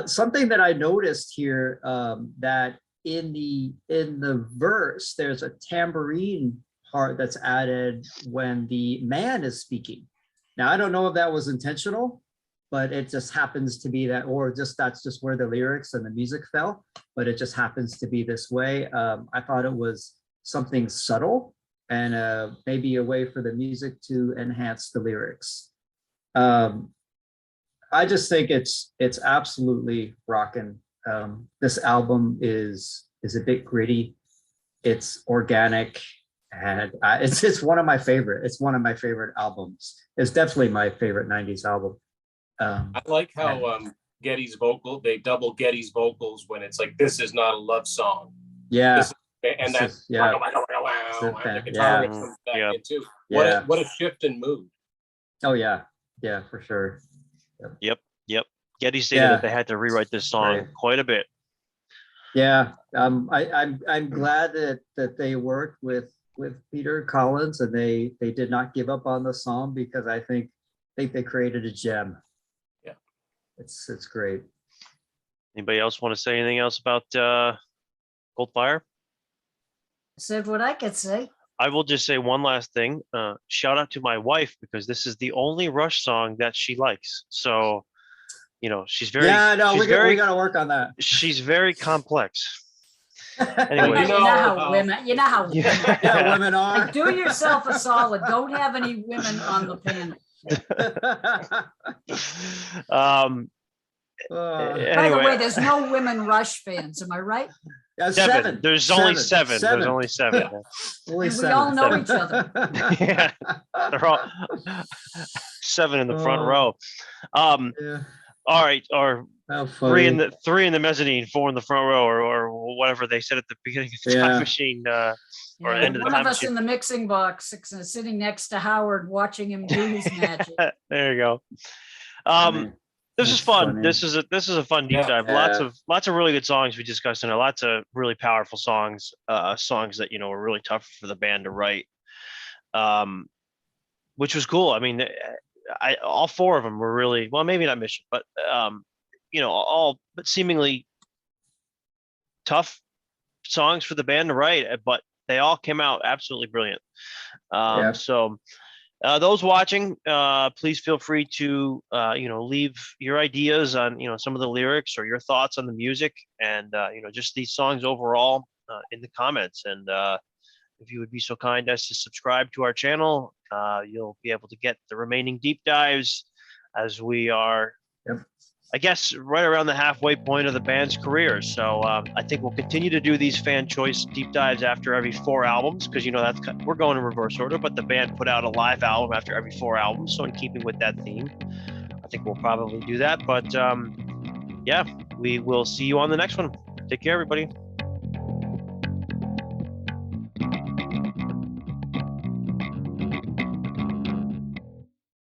Something that I noticed here, that in the verse, there's a tambourine part that's added when the man is speaking. Now, I don't know if that was intentional, but it just happens to be that, or that's just where the lyrics and the music fell, but it just happens to be this way. I thought it was something subtle and maybe a way for the music to enhance the lyrics. I just think it's absolutely rocking. This album is a bit gritty. It's organic, and it's one of my favorite. It's one of my favorite albums. It's definitely my favorite '90s album.
I like how Getty's vocal, they double Getty's vocals when it's like, this is not a love song.
Yeah.
And that the guitar comes back in too. What a shift in mood.
Oh yeah, for sure.
Yep. Getty stated that they had to rewrite this song quite a bit.
Yeah, I'm glad that they worked with Peter Collins, and they did not give up on the song, because I think they created a gem.
Yeah,
it's great.
Anybody else want to say anything else about Cold Fire?
Said what I could say.
I will just say one last thing. Shout out to my wife, because this is the only Rush song that she likes. So, she's very.
Yeah, no, we got to work on that.
She's very complex.
Anyway, you know how women
women are.
Like, do yourself a solid. Don't have any women on the panel.
Anyway.
By the way, there's no women Rush fans. Am I right?
Seven. There's only seven. There's only seven.
We all know each other.
Yeah, they're all 7 in the front row. All right, or three in the mezzanine, 4 in the front row, or whatever they said at the beginning of the time machine, or end of the
one
time
of us
machine.
in the mixing box, sitting next to Howard, watching him do his magic.
There you go. This is fun. Funny. This is a fun deep dive. Lots of really good songs we discussed in it. Lots of really powerful songs. Songs that were really tough for the band to write. Which was cool. I mean, all 4 of them were really, well, maybe not Mission, but all but seemingly tough songs for the band to write. But they all came out absolutely brilliant. So. Those watching, please feel free to leave your ideas on some of the lyrics or your thoughts on the music, and just these songs overall in the comments. And if you would be so kind as to subscribe to our channel, you'll be able to get the remaining deep dives, as we are, I guess, right around the halfway point of the band's career. So I think we'll continue to do these fan choice deep dives after every 4 albums, because we're going in reverse order, but the band put out a live album after every 4 albums. So in keeping with that theme, I think we'll probably do that. But we will see you on the next one. Take care, everybody.